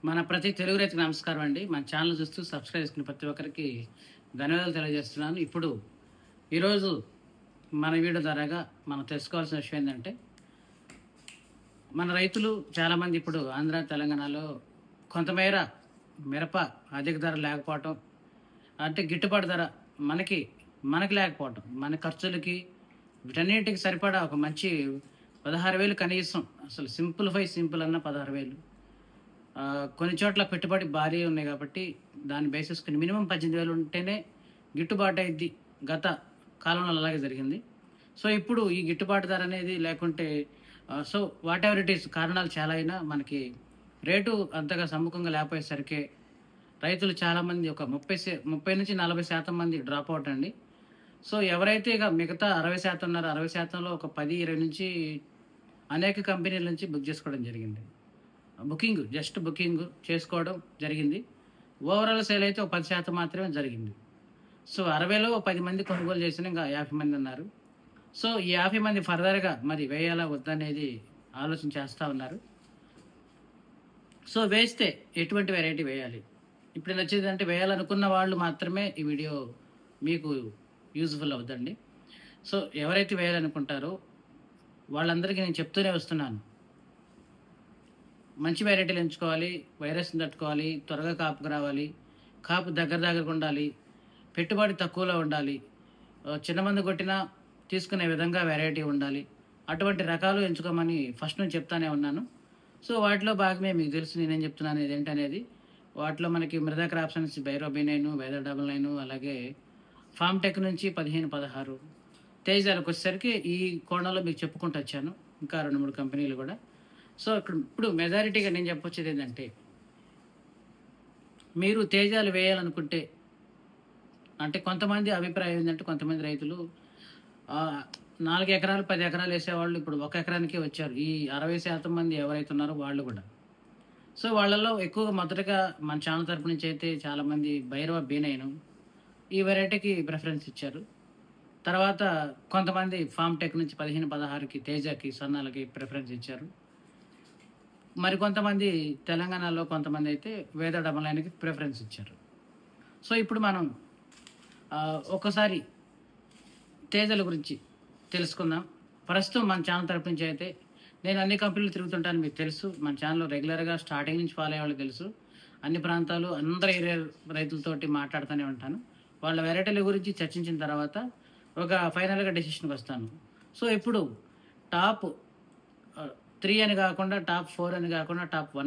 మన ప్రతి తెలుగు రైతుకి నమస్కారం అండి. మన ఛానల్ చూస్తూ సబ్స్క్రైబ్ చేసుకున్న ప్రతి ఒక్కరికి ధన్యవాదాలు తెలియజేస్తున్నాను. ఈరోజు మన వీడియో ద్వారాగా మనం తెలుసుకోవాల్సిన విషయం ఏంటంటే, మన రైతులు చాలామంది ఇప్పుడు ఆంధ్ర తెలంగాణలో కొంతమేర మిరప అధిక ధర లేకపోవటం, అంటే గిట్టుబాటు ధర మనకి మనకి లేకపోవటం, మన ఖర్చులకి వీటన్నిటికి సరిపడా ఒక మంచి 16,000 కనీసం, అసలు సింపుల్ అన్న 16,000. కొన్ని చోట్ల పెట్టుబడి భారీ ఉన్నాయి కాబట్టి దాన్ని బేసిస్కుని మినిమం 18,000 ఉంటేనే గిట్టుబాటు అయింది. గత కాలంలో అలాగే జరిగింది. సో ఇప్పుడు ఈ గిట్టుబాటు ధర అనేది లేకుంటే so what ever it is, కారణాలు చాలా అయినా మనకి రేటు అంతగా సమ్ముఖంగా లేకపోయేసరికి రైతులు చాలామంది ఒక 30 నుంచి 40% మంది డ్రాప్ అవుట్ అండి. సో ఎవరైతే ఇక మిగతా 60% ఉన్నారో 60%లో ఒక 10-20 నుంచి అనేక కంపెనీల నుంచి బుక్ చేసుకోవడం జరిగింది. జస్ట్ బుకింగ్ చేసుకోవడం జరిగింది. ఓవరాల్ సేల్ అయితే ఒక 10% మాత్రమే జరిగింది. సో 60లో 10 మంది కొనుగోలు చేసిన ఇంకా 50 మంది ఉన్నారు. సో ఈ 50 మంది ఫర్దర్గా మరి వేయాలా వద్దనేది ఆలోచన చేస్తూ ఉన్నారు. సో వేస్తే ఎటువంటి వెరైటీ వేయాలి, ఇప్పుడు నచ్చేదంటే వేయాలనుకున్న వాళ్ళు మాత్రమే ఈ వీడియో మీకు యూజ్ఫుల్ అవుతుందండి. సో ఎవరైతే వేయాలనుకుంటారో వాళ్ళందరికీ నేను చెప్తూనే వస్తున్నాను, మంచి వెరైటీలు ఎంచుకోవాలి, వైరస్ని తట్టుకోవాలి, త్వరగా కాపుకు రావాలి, కాపు దగ్గరగా ఉండాలి, పెట్టుబడి తక్కువలో ఉండాలి, చిన్న మందు కొట్టినా తీసుకునే విధంగా వెరైటీ ఉండాలి. అటువంటి రకాలు ఎంచుకోమని ఫస్ట్ నుంచి చెప్తానే ఉన్నాను. సో వాటిలో భాగమే మీకు తెలుసు నేనేం చెప్తున్నాను ఏంటనేది. వాటిలో మనకి మృదా క్రాప్స్ నుంచి బైరోబినైన్, వెదర్ 99, అలాగే ఫామ్ టెక్ నుంచి 15-16, తేజాలకు వచ్చేసరికి ఈ కోణంలో మీకు చెప్పుకుంటూ వచ్చాను. ఇంకా 2-3 కంపెనీలు కూడా. సో ఇప్పుడు మెజారిటీగా నేను చెప్పొచ్చేది ఏంటంటే, మీరు తేజాలు వేయాలనుకుంటే, అంటే కొంతమంది అభిప్రాయం ఏంటంటే, కొంతమంది రైతులు 4 ఎకరాలు 10 ఎకరాలు వేసేవాళ్ళు ఇప్పుడు 1 ఎకరానికే వచ్చారు. ఈ 60% మంది ఎవరైతే ఉన్నారో వాళ్ళు కూడా. సో వాళ్ళలో ఎక్కువగా మొదటగా మన ఛానల్ తరపు నుంచి అయితే చాలామంది భైరవ బీనైన్ ఈ వెరైటీకి ప్రిఫరెన్స్ ఇచ్చారు. తర్వాత కొంతమంది ఫామ్ టెక్ నుంచి 15-16కి తేజకి, సన్నాలకి ప్రిఫరెన్స్ ఇచ్చారు. మరి కొంతమంది తెలంగాణలో కొంతమంది అయితే వేద 99కి ప్రిఫరెన్స్ ఇచ్చారు. సో ఇప్పుడు మనం ఒకసారి తేజల గురించి తెలుసుకుందాం. ప్రస్తుతం మన ఛానల్ తరపు నుంచి అయితే నేను అన్ని కంపెనీలు తిరుగుతుంటాను, మీకు తెలుసు. మన ఛానల్లో రెగ్యులర్గా స్టార్టింగ్ నుంచి ఫాలో అయ్యే వాళ్ళకి తెలుసు. అన్ని ప్రాంతాలు అందరి ఏరియా రైతులతోటి మాట్లాడుతూనే ఉంటాను. వాళ్ళ వెరైటీల గురించి చర్చించిన తర్వాత ఒక ఫైనల్గా డెసిషన్కి వస్తాను. సో ఇప్పుడు టాప్ 3 అని కాకుండా, టాప్ 4 అని కాకుండా, టాప్ 1